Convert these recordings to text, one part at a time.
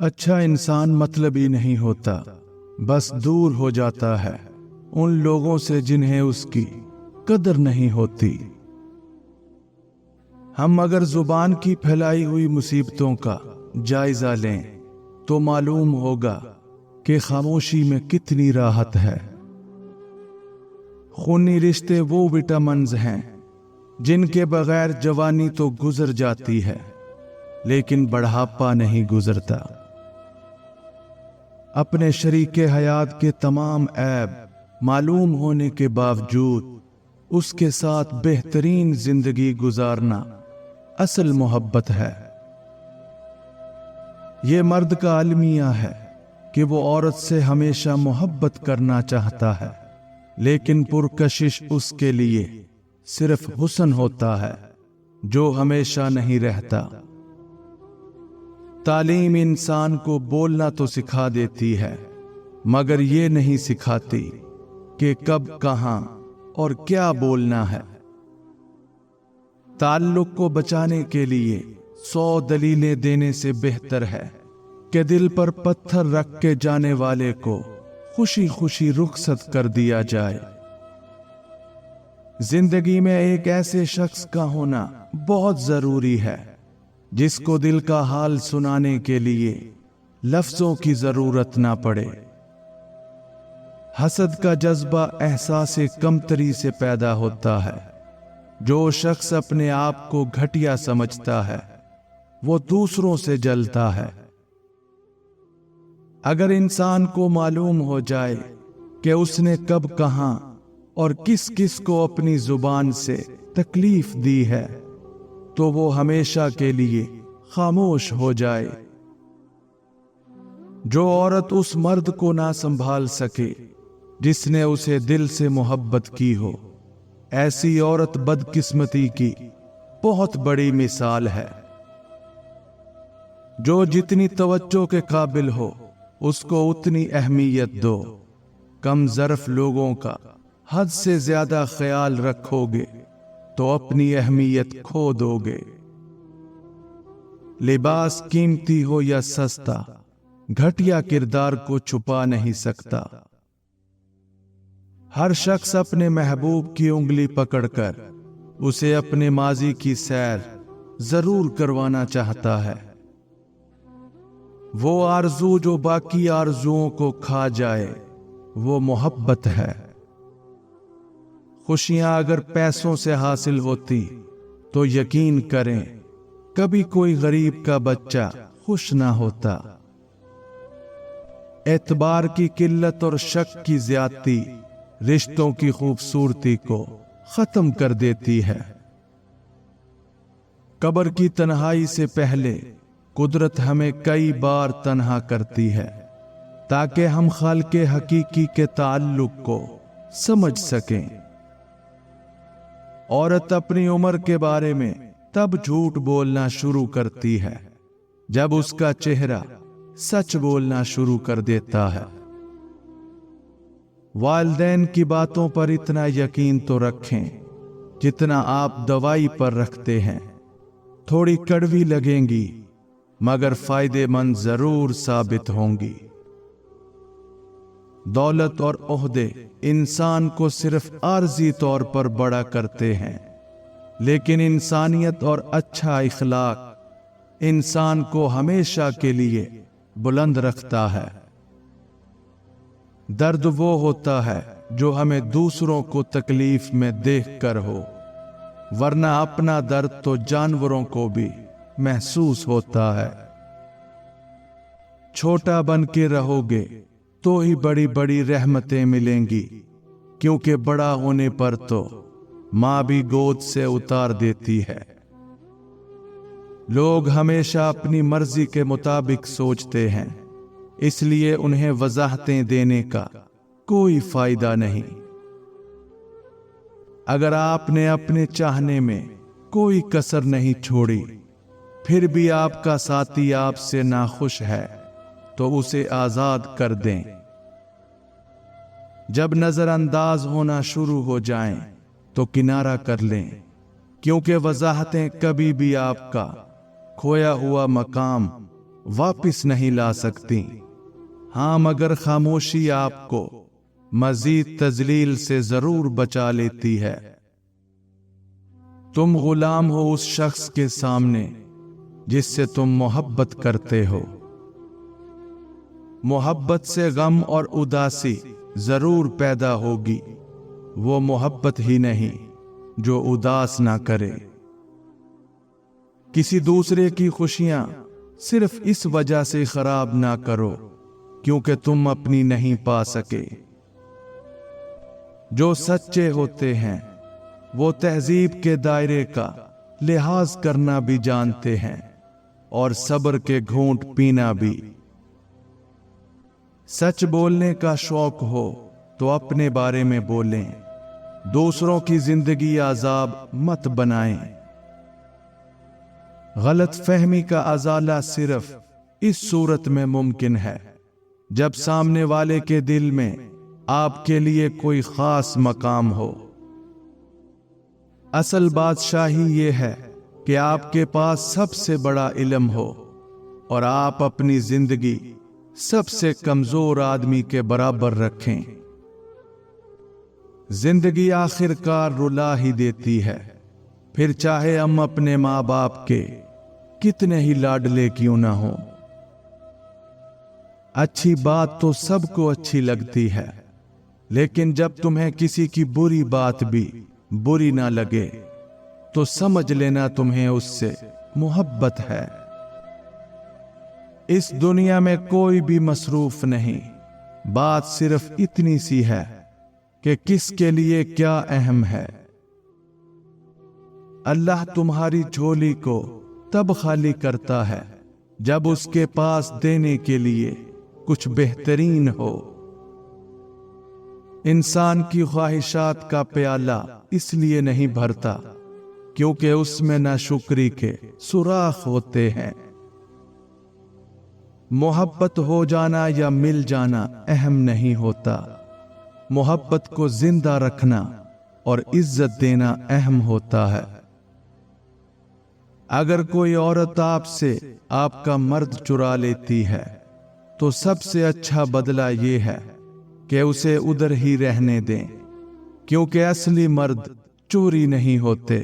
अच्छा इंसान मतलबी नहीं होता, बस दूर हो जाता है उन लोगों से जिन्हें उसकी कदर नहीं होती। हम अगर जुबान की फैलाई हुई मुसीबतों का जायजा लें तो मालूम होगा कि खामोशी में कितनी राहत है। खूनी रिश्ते वो विटामिन्स हैं जिनके बगैर जवानी तो गुजर जाती है, लेकिन बढ़ापा नहीं गुजरता। अपने शरीके हयात के तमाम ऐब मालूम होने के बावजूद उसके साथ बेहतरीन जिंदगी गुजारना असल मोहब्बत है। ये मर्द का अलमिया है कि वो औरत से हमेशा मोहब्बत करना चाहता है, लेकिन पुरकशिश उसके लिए सिर्फ हुस्न होता है जो हमेशा नहीं रहता। तालीम इंसान को बोलना तो सिखा देती है, मगर ये नहीं सिखाती कि कब, कहां और क्या बोलना है। ताल्लुक को बचाने के लिए 100 दलीलें देने से बेहतर है कि दिल पर पत्थर रख के जाने वाले को खुशी खुशी रुखसत कर दिया जाए। जिंदगी में एक ऐसे शख्स का होना बहुत जरूरी है जिसको दिल का हाल सुनाने के लिए लफ्जों की जरूरत ना पड़े। हसद का जज्बा एहसास कमतरी से पैदा होता है। जो शख्स अपने आप को घटिया समझता है वो दूसरों से जलता है। अगर इंसान को मालूम हो जाए कि उसने कब, कहां और किस किस को अपनी जुबान से तकलीफ दी है, तो वो हमेशा के लिए खामोश हो जाए। जो औरत उस मर्द को ना संभाल सके जिसने उसे दिल से मोहब्बत की हो, ऐसी औरत बदकिस्मती की बहुत बड़ी मिसाल है। जो जितनी तवज्जो के काबिल हो उसको उतनी अहमियत दो। कम ज़र्फ लोगों का हद से ज्यादा ख्याल रखोगे तो अपनी अहमियत खो दोगे। लिबास कीमती हो या सस्ता, घटिया किरदार को छुपा नहीं सकता। हर शख्स अपने महबूब की उंगली पकड़कर उसे अपने माजी की सैर जरूर करवाना चाहता है। वो आरज़ू जो बाकी आरज़ुओं को खा जाए वो मोहब्बत है। खुशियां अगर पैसों से हासिल होती तो यकीन करें कभी कोई गरीब का बच्चा खुश ना होता। एतबार की किल्लत और शक की ज्यादती रिश्तों की खूबसूरती को खत्म कर देती है। कब्र की तन्हाई से पहले कुदरत हमें कई बार तन्हा करती है ताकि हम खालिक़े हकीकी के ताल्लुक को समझ सकें। औरत अपनी उम्र के बारे में तब झूठ बोलना शुरू करती है जब उसका चेहरा सच बोलना शुरू कर देता है। वालिदैन की बातों पर इतना यकीन तो रखें जितना आप दवाई पर रखते हैं। थोड़ी कड़वी लगेंगी मगर फायदेमंद जरूर साबित होंगी। दौलत और ओहदे इंसान को सिर्फ आर्जी तौर पर बड़ा करते हैं, लेकिन इंसानियत और अच्छा इखलाक इंसान को हमेशा के लिए बुलंद रखता है। दर्द वो होता है जो हमें दूसरों को तकलीफ में देखकर हो, वरना अपना दर्द तो जानवरों को भी महसूस होता है। छोटा बन के रहोगे तो ही बड़ी बड़ी रहमतें मिलेंगी, क्योंकि बड़ा होने पर तो मां भी गोद से उतार देती है। लोग हमेशा अपनी मर्जी के मुताबिक सोचते हैं, इसलिए उन्हें वजाहतें देने का कोई फायदा नहीं। अगर आपने अपने चाहने में कोई कसर नहीं छोड़ी, फिर भी आपका साथी आपसे नाखुश है तो उसे आजाद कर दें। जब नजरअंदाज होना शुरू हो जाएं तो किनारा कर लें, क्योंकि वजाहतें कभी भी आपका खोया हुआ मकाम वापिस नहीं ला सकती। हाँ, मगर खामोशी आपको मजीद तजलील से जरूर बचा लेती है। तुम गुलाम हो उस शख्स के सामने जिससे तुम मोहब्बत करते हो। मोहब्बत से गम और उदासी जरूर पैदा होगी, वो मोहब्बत ही नहीं जो उदास ना करे। किसी दूसरे की खुशियां सिर्फ इस वजह से खराब ना करो क्योंकि तुम अपनी नहीं पा सके। जो सच्चे होते हैं वो तहजीब के दायरे का लिहाज करना भी जानते हैं और सब्र के घूंट पीना भी। सच बोलने का शौक हो तो अपने बारे में बोलें, दूसरों की जिंदगी आजाब मत बनाएं। गलत फहमी का अजाला सिर्फ इस सूरत में मुमकिन है जब सामने वाले के दिल में आपके लिए कोई खास मकाम हो। असल बादशाही ये है कि आपके पास सबसे बड़ा इल्म हो और आप अपनी जिंदगी सबसे कमजोर आदमी के बराबर रखें। जिंदगी आखिरकार रुला ही देती है, फिर चाहे हम अपने माँ बाप के कितने ही लाडले क्यों ना हो। अच्छी बात तो सबको अच्छी लगती है, लेकिन जब तुम्हें किसी की बुरी बात भी बुरी ना लगे तो समझ लेना तुम्हें उससे मोहब्बत है। इस दुनिया में कोई भी मसरूफ नहीं, बात सिर्फ इतनी सी है कि किसके लिए क्या अहम है। अल्लाह तुम्हारी झोली को तब खाली करता है जब उसके पास देने के लिए कुछ बेहतरीन हो। इंसान की ख्वाहिशात का प्याला इसलिए नहीं भरता क्योंकि उसमें नाशुक्री के सुराख होते हैं। मोहब्बत हो जाना या मिल जाना अहम नहीं होता, मोहब्बत को जिंदा रखना और इज्जत देना अहम होता है। अगर कोई औरत आपसे आपका मर्द चुरा लेती है तो सबसे अच्छा बदला यह है कि उसे उधर ही रहने दें, क्योंकि असली मर्द चोरी नहीं होते।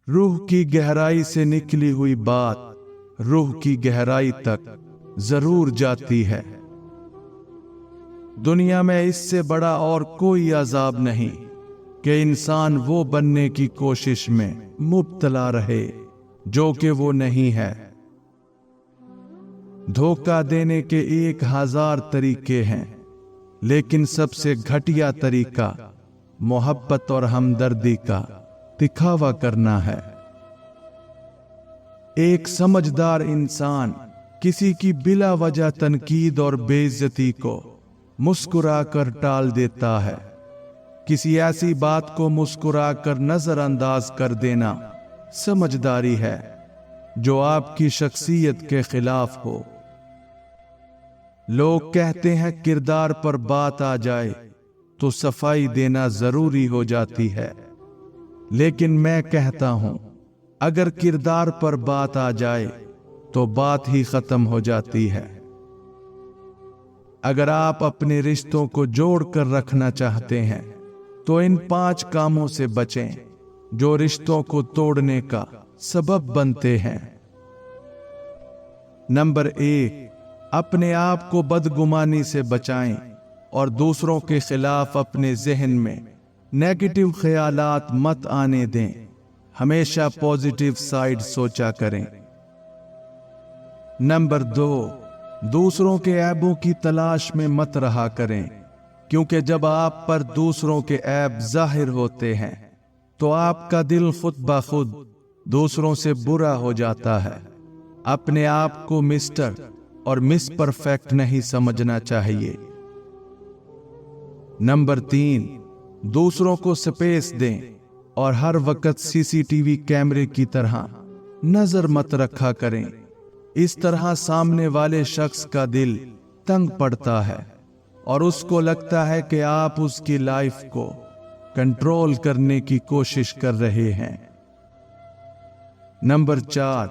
रूह की गहराई से निकली हुई बात रूह की गहराई तक जरूर जाती है। दुनिया में इससे बड़ा और कोई अजाब नहीं कि इंसान वो बनने की कोशिश में मुब्तला रहे जो कि वो नहीं है। धोखा देने के 1000 तरीके हैं, लेकिन सबसे घटिया तरीका मोहब्बत और हमदर्दी का दिखावा करना है। एक समझदार इंसान किसी की बिला वजह तनकीद और बेइज्जती को मुस्कुराकर टाल देता है। किसी ऐसी बात को मुस्कुराकर नजरअंदाज कर देना समझदारी है जो आपकी शख्सियत के खिलाफ हो। लोग कहते हैं किरदार पर बात आ जाए तो सफाई देना जरूरी हो जाती है, लेकिन मैं कहता हूं अगर किरदार पर बात आ जाए तो बात ही खत्म हो जाती है। अगर आप अपने रिश्तों को जोड़कर रखना चाहते हैं तो इन 5 कामों से बचें जो रिश्तों को तोड़ने का सबब बनते हैं। नंबर 1, अपने आप को बदगुमानी से बचाएं और दूसरों के खिलाफ अपने जहन में नेगेटिव ख्यालात मत आने दें। हमेशा पॉजिटिव साइड सोचा करें। नंबर 2, दूसरों के ऐबों की तलाश में मत रहा करें, क्योंकि जब आप पर दूसरों के ऐब जाहिर होते हैं तो आपका दिल खुद ब खुद दूसरों से बुरा हो जाता है। अपने आप को मिस्टर और मिस परफेक्ट नहीं समझना चाहिए। नंबर 3, दूसरों को स्पेस दें और हर वक्त सीसीटीवी कैमरे की तरह नजर मत रखा करें। इस तरह सामने वाले शख्स का दिल तंग पड़ता है और उसको लगता है कि आप उसकी लाइफ को कंट्रोल करने की कोशिश कर रहे हैं। नंबर 4,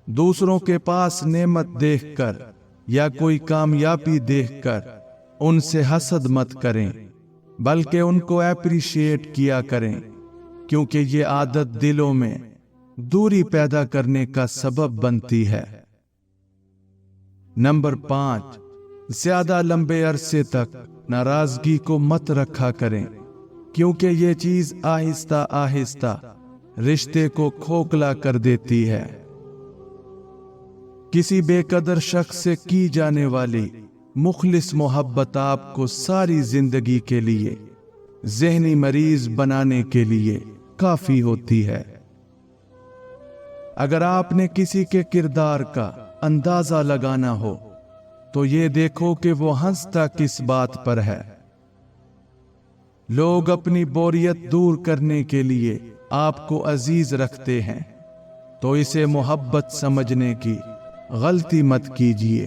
दूसरों के पास नेमत देखकर या कोई कामयाबी देखकर उनसे हसद मत करें, बल्कि उनको एप्रिशिएट किया करें, क्योंकि ये आदत दिलों में दूरी पैदा करने का सबब बनती है। नंबर 5, ज्यादा लंबे अरसे तक नाराजगी को मत रखा करें, क्योंकि ये चीज आहिस्ता आहिस्ता रिश्ते को खोखला कर देती है। किसी बेकदर शख्स से की जाने वाली मुखलिस मोहब्बत आपको सारी जिंदगी के लिए ज़हनी मरीज बनाने के लिए काफी होती है। अगर आपने किसी के किरदार का अंदाजा लगाना हो तो ये देखो कि वो हंसता किस बात पर है। लोग अपनी बोरियत दूर करने के लिए आपको अजीज रखते हैं, तो इसे मोहब्बत समझने की गलती मत कीजिए।